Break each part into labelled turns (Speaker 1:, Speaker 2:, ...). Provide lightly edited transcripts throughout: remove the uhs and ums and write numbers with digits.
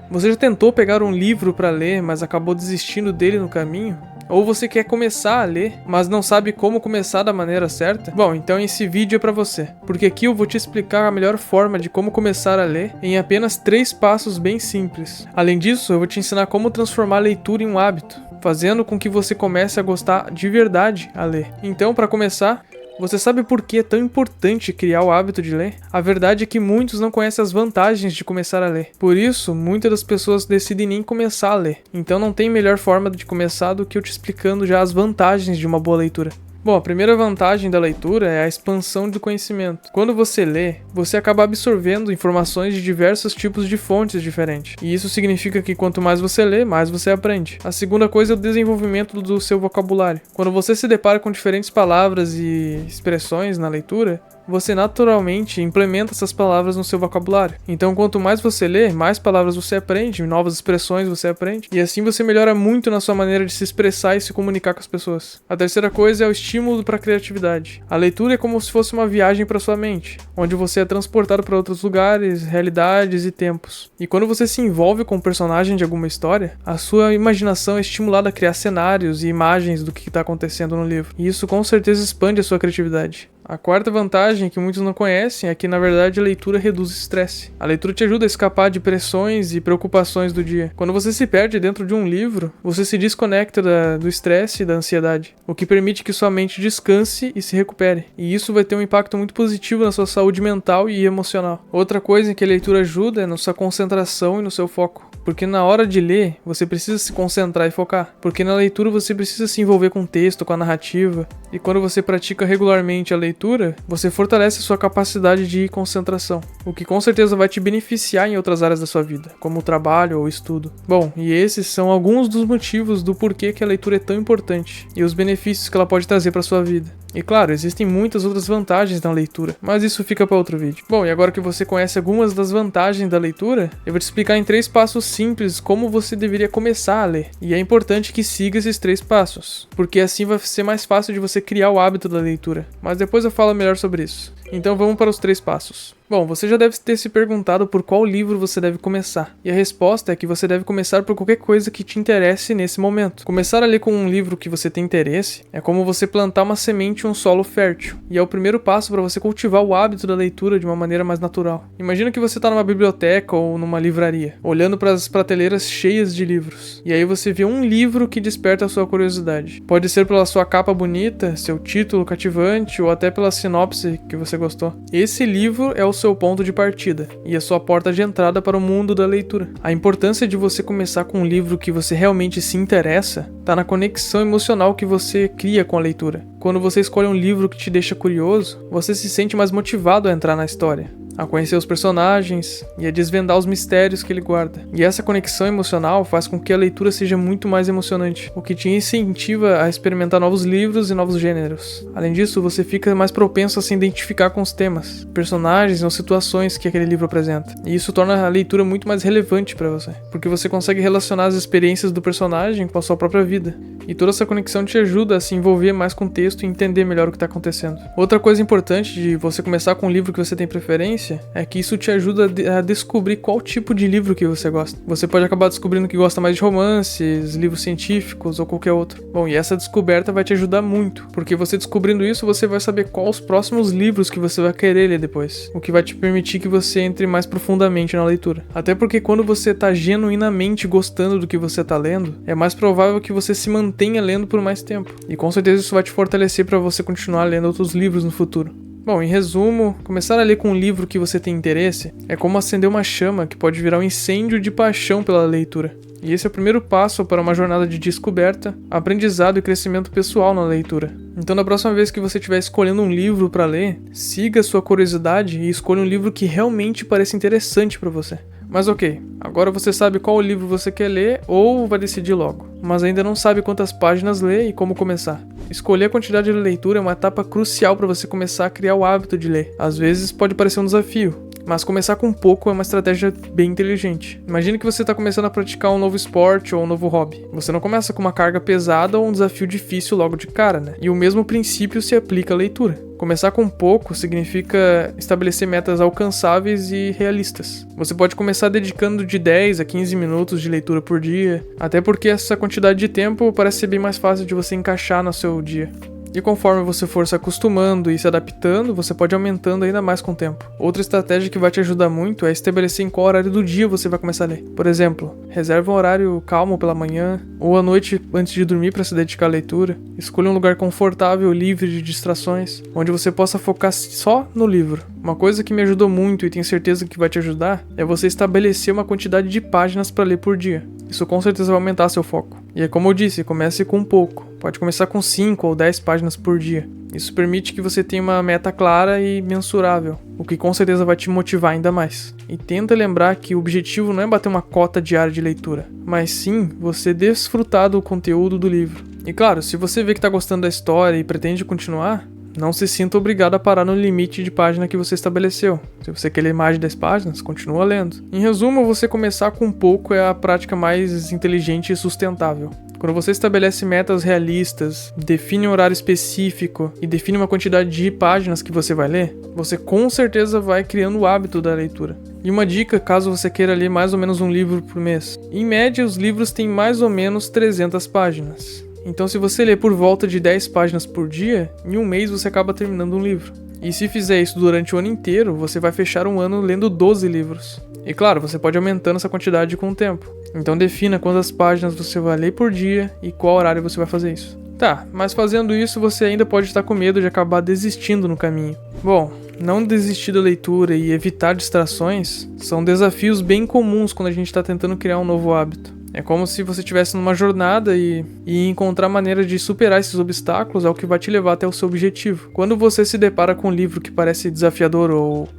Speaker 1: Você já tentou pegar um livro para ler, mas acabou desistindo dele no caminho? Ou você quer começar a ler, mas não sabe como começar da maneira certa? Bom, então esse vídeo é para você, porque aqui eu vou te explicar a melhor forma de como começar a ler em apenas 3 passos bem simples. Além disso, eu vou te ensinar como transformar a leitura em um hábito, fazendo com que você comece a gostar de verdade a ler. Então, para começar, você sabe por que é tão importante criar o hábito de ler? A verdade é que muitos não conhecem as vantagens de começar a ler. Por isso, muitas das pessoas decidem nem começar a ler. Então não tem melhor forma de começar do que eu te explicando já as vantagens de uma boa leitura. Bom, a primeira vantagem da leitura é a expansão do conhecimento. Quando você lê, você acaba absorvendo informações de diversos tipos de fontes diferentes. E isso significa que quanto mais você lê, mais você aprende. A segunda coisa é o desenvolvimento do seu vocabulário. Quando você se depara com diferentes palavras e expressões na leitura, você naturalmente implementa essas palavras no seu vocabulário. Então, quanto mais você lê, mais palavras você aprende, novas expressões você aprende, e assim você melhora muito na sua maneira de se expressar e se comunicar com as pessoas. A terceira coisa é o estímulo para a criatividade. A leitura é como se fosse uma viagem para sua mente, onde você é transportado para outros lugares, realidades e tempos. E quando você se envolve com um personagem de alguma história, a sua imaginação é estimulada a criar cenários e imagens do que está acontecendo no livro. E isso com certeza expande a sua criatividade. A quarta vantagem que muitos não conhecem é que, na verdade, a leitura reduz o estresse. A leitura te ajuda a escapar de pressões e preocupações do dia. Quando você se perde dentro de um livro, você se desconecta do estresse e da ansiedade, o que permite que sua mente descanse e se recupere. E isso vai ter um impacto muito positivo na sua saúde mental e emocional. Outra coisa em que a leitura ajuda é na sua concentração e no seu foco. Porque na hora de ler, você precisa se concentrar e focar. Porque na leitura você precisa se envolver com o texto, com a narrativa. E quando você pratica regularmente a leitura, você fortalece a sua capacidade de concentração. O que com certeza vai te beneficiar em outras áreas da sua vida, como o trabalho ou o estudo. Bom, e esses são alguns dos motivos do porquê que a leitura é tão importante. E os benefícios que ela pode trazer para sua vida. E claro, existem muitas outras vantagens na leitura, mas isso fica para outro vídeo. Bom, e agora que você conhece algumas das vantagens da leitura, eu vou te explicar em 3 passos simples como você deveria começar a ler. E é importante que siga esses 3 passos, porque assim vai ser mais fácil de você criar o hábito da leitura. Mas depois eu falo melhor sobre isso. Então vamos para os 3 passos. Bom, você já deve ter se perguntado por qual livro você deve começar. E a resposta é que você deve começar por qualquer coisa que te interesse nesse momento. Começar a ler com um livro que você tem interesse é como você plantar uma semente em um solo fértil. E é o primeiro passo para você cultivar o hábito da leitura de uma maneira mais natural. Imagina que você está numa biblioteca ou numa livraria, olhando para as prateleiras cheias de livros. E aí você vê um livro que desperta a sua curiosidade. Pode ser pela sua capa bonita, seu título cativante ou até pela sinopse que você gostou. Esse livro é o seu ponto de partida e a sua porta de entrada para o mundo da leitura. A importância de você começar com um livro que você realmente se interessa está na conexão emocional que você cria com a leitura. Quando você escolhe um livro que te deixa curioso, você se sente mais motivado a entrar na história, a conhecer os personagens e a desvendar os mistérios que ele guarda. E essa conexão emocional faz com que a leitura seja muito mais emocionante, o que te incentiva a experimentar novos livros e novos gêneros. Além disso, você fica mais propenso a se identificar com os temas, personagens ou situações que aquele livro apresenta. E isso torna a leitura muito mais relevante para você, porque você consegue relacionar as experiências do personagem com a sua própria vida. E toda essa conexão te ajuda a se envolver mais com o texto e entender melhor o que está acontecendo. Outra coisa importante de você começar com um livro que você tem preferência é que isso te ajuda a descobrir qual tipo de livro que você gosta. Você pode acabar descobrindo que gosta mais de romances, livros científicos ou qualquer outro. Bom, e essa descoberta vai te ajudar muito, porque você descobrindo isso, você vai saber quais os próximos livros que você vai querer ler depois, o que vai te permitir que você entre mais profundamente na leitura. Até porque quando você está genuinamente gostando do que você está lendo, é mais provável que você se mantenha lendo por mais tempo. E com certeza isso vai te fortalecer para você continuar lendo outros livros no futuro. Bom, em resumo, começar a ler com um livro que você tem interesse é como acender uma chama que pode virar um incêndio de paixão pela leitura. E esse é o primeiro passo para uma jornada de descoberta, aprendizado e crescimento pessoal na leitura. Então, da próxima vez que você estiver escolhendo um livro para ler, siga a sua curiosidade e escolha um livro que realmente pareça interessante para você. Mas ok, agora você sabe qual livro você quer ler ou vai decidir logo, mas ainda não sabe quantas páginas ler e como começar. Escolher a quantidade de leitura é uma etapa crucial para você começar a criar o hábito de ler. Às vezes pode parecer um desafio, Mas começar com pouco é uma estratégia bem inteligente. Imagine que você está começando a praticar um novo esporte ou um novo hobby. Você não começa com uma carga pesada ou um desafio difícil logo de cara, né? E o mesmo princípio se aplica à leitura. Começar com pouco significa estabelecer metas alcançáveis e realistas. Você pode começar dedicando de 10 a 15 minutos de leitura por dia, até porque essa quantidade de tempo parece ser bem mais fácil de você encaixar no seu dia. E conforme você for se acostumando e se adaptando, você pode ir aumentando ainda mais com o tempo. Outra estratégia que vai te ajudar muito é estabelecer em qual horário do dia você vai começar a ler. Por exemplo, reserve um horário calmo pela manhã ou à noite antes de dormir para se dedicar à leitura. Escolha um lugar confortável, livre de distrações, onde você possa focar só no livro. Uma coisa que me ajudou muito e tenho certeza que vai te ajudar é você estabelecer uma quantidade de páginas para ler por dia. Isso com certeza vai aumentar seu foco. E é como eu disse, comece com pouco. Pode começar com 5 ou 10 páginas por dia. Isso permite que você tenha uma meta clara e mensurável, o que com certeza vai te motivar ainda mais. E tenta lembrar que o objetivo não é bater uma cota diária de leitura, mas sim você desfrutar do conteúdo do livro. E claro, se você vê que está gostando da história e pretende continuar, não se sinta obrigado a parar no limite de página que você estabeleceu. Se você quer ler mais de 10 páginas, continua lendo. Em resumo, você começar com pouco é a prática mais inteligente e sustentável. Quando você estabelece metas realistas, define um horário específico e define uma quantidade de páginas que você vai ler, você com certeza vai criando o hábito da leitura. E uma dica, caso você queira ler mais ou menos um livro por mês. Em média, os livros têm mais ou menos 300 páginas. Então, se você ler por volta de 10 páginas por dia, em um mês você acaba terminando um livro. E se fizer isso durante o ano inteiro, você vai fechar um ano lendo 12 livros. E claro, você pode ir aumentando essa quantidade com o tempo. Então defina quantas páginas você vai ler por dia e qual horário você vai fazer isso. Tá, mas fazendo isso você ainda pode estar com medo de acabar desistindo no caminho. Bom, não desistir da leitura e evitar distrações são desafios bem comuns quando a gente está tentando criar um novo hábito. É como se você estivesse numa jornada e encontrar maneiras de superar esses obstáculos é o que vai te levar até o seu objetivo. Quando você se depara com um livro que parece desafiador ou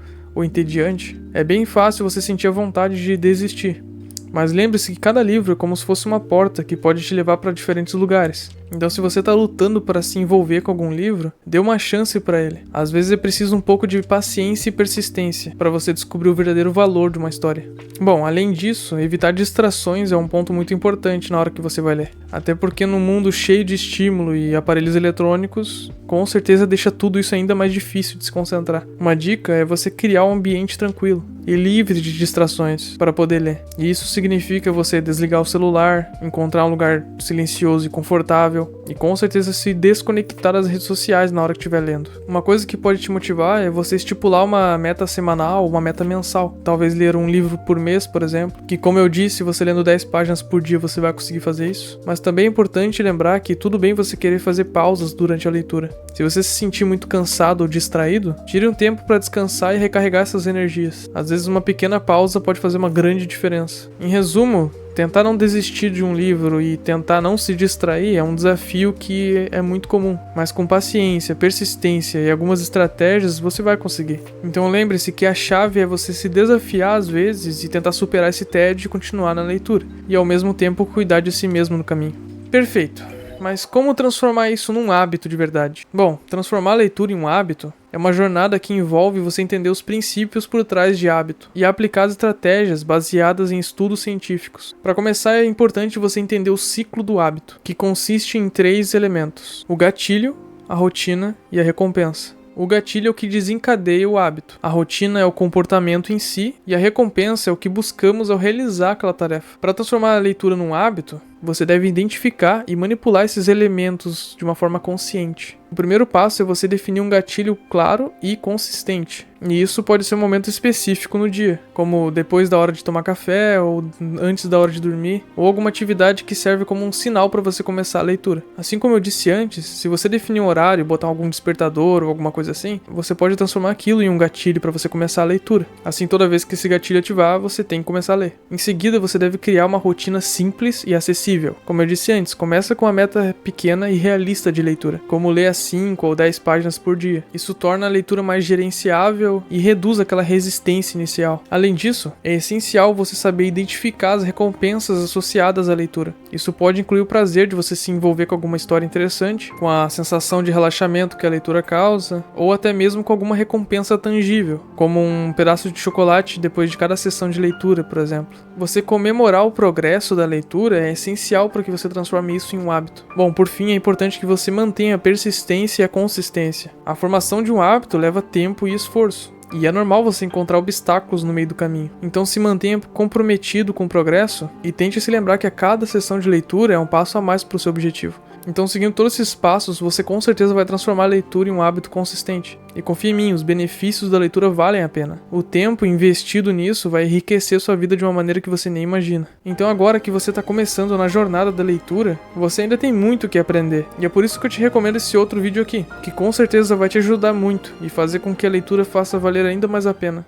Speaker 1: entediante, é bem fácil você sentir a vontade de desistir. Mas lembre-se que cada livro é como se fosse uma porta que pode te levar para diferentes lugares. Então, se você está lutando para se envolver com algum livro, dê uma chance para ele. Às vezes é preciso um pouco de paciência e persistência para você descobrir o verdadeiro valor de uma história. Bom, além disso, evitar distrações é um ponto muito importante na hora que você vai ler. Até porque no mundo cheio de estímulo e aparelhos eletrônicos, com certeza deixa tudo isso ainda mais difícil de se concentrar. Uma dica é você criar um ambiente tranquilo e livre de distrações para poder ler. E isso significa você desligar o celular, encontrar um lugar silencioso e confortável, e com certeza se desconectar das redes sociais na hora que estiver lendo. Uma coisa que pode te motivar é você estipular uma meta semanal ou uma meta mensal. Talvez ler um livro por mês, por exemplo, que como eu disse, você lendo 10 páginas por dia você vai conseguir fazer isso. Mas também é importante lembrar que tudo bem você querer fazer pausas durante a leitura. Se você se sentir muito cansado ou distraído, tire um tempo para descansar e recarregar essas energias. Às vezes uma pequena pausa pode fazer uma grande diferença. Em resumo, tentar não desistir de um livro e tentar não se distrair é um desafio que é muito comum, mas com paciência, persistência e algumas estratégias você vai conseguir. Então lembre-se que a chave é você se desafiar às vezes e tentar superar esse tédio e continuar na leitura, e ao mesmo tempo cuidar de si mesmo no caminho. Perfeito. Mas como transformar isso num hábito de verdade? Bom, transformar a leitura em um hábito é uma jornada que envolve você entender os princípios por trás de hábito e aplicar as estratégias baseadas em estudos científicos. Para começar, é importante você entender o ciclo do hábito, que consiste em 3 elementos: o gatilho, a rotina e a recompensa. O gatilho é o que desencadeia o hábito, a rotina é o comportamento em si e a recompensa é o que buscamos ao realizar aquela tarefa. Para transformar a leitura num hábito, você deve identificar e manipular esses elementos de uma forma consciente. O primeiro passo é você definir um gatilho claro e consistente. E isso pode ser um momento específico no dia, como depois da hora de tomar café, ou antes da hora de dormir, ou alguma atividade que serve como um sinal para você começar a leitura. Assim como eu disse antes, se você definir um horário, botar algum despertador ou alguma coisa assim, você pode transformar aquilo em um gatilho para você começar a leitura. Assim, toda vez que esse gatilho ativar, você tem que começar a ler. Em seguida, você deve criar uma rotina simples e acessível possível. Como eu disse antes, começa com uma meta pequena e realista de leitura, como ler as 5 ou 10 páginas por dia. Isso torna a leitura mais gerenciável e reduz aquela resistência inicial. Além disso, é essencial você saber identificar as recompensas associadas à leitura. Isso pode incluir o prazer de você se envolver com alguma história interessante, com a sensação de relaxamento que a leitura causa, ou até mesmo com alguma recompensa tangível, como um pedaço de chocolate depois de cada sessão de leitura, por exemplo. Você comemorar o progresso da leitura é essencial para que você transforme isso em um hábito. Bom, por fim, é importante que você mantenha a persistência e a consistência. A formação de um hábito leva tempo e esforço. E é normal você encontrar obstáculos no meio do caminho. Então se mantenha comprometido com o progresso e tente se lembrar que a cada sessão de leitura é um passo a mais para o seu objetivo. Então, seguindo todos esses passos, você com certeza vai transformar a leitura em um hábito consistente. E confia em mim, os benefícios da leitura valem a pena. O tempo investido nisso vai enriquecer sua vida de uma maneira que você nem imagina. Então agora que você está começando na jornada da leitura, você ainda tem muito o que aprender. E é por isso que eu te recomendo esse outro vídeo aqui, que com certeza vai te ajudar muito e fazer com que a leitura faça valer ainda mais a pena.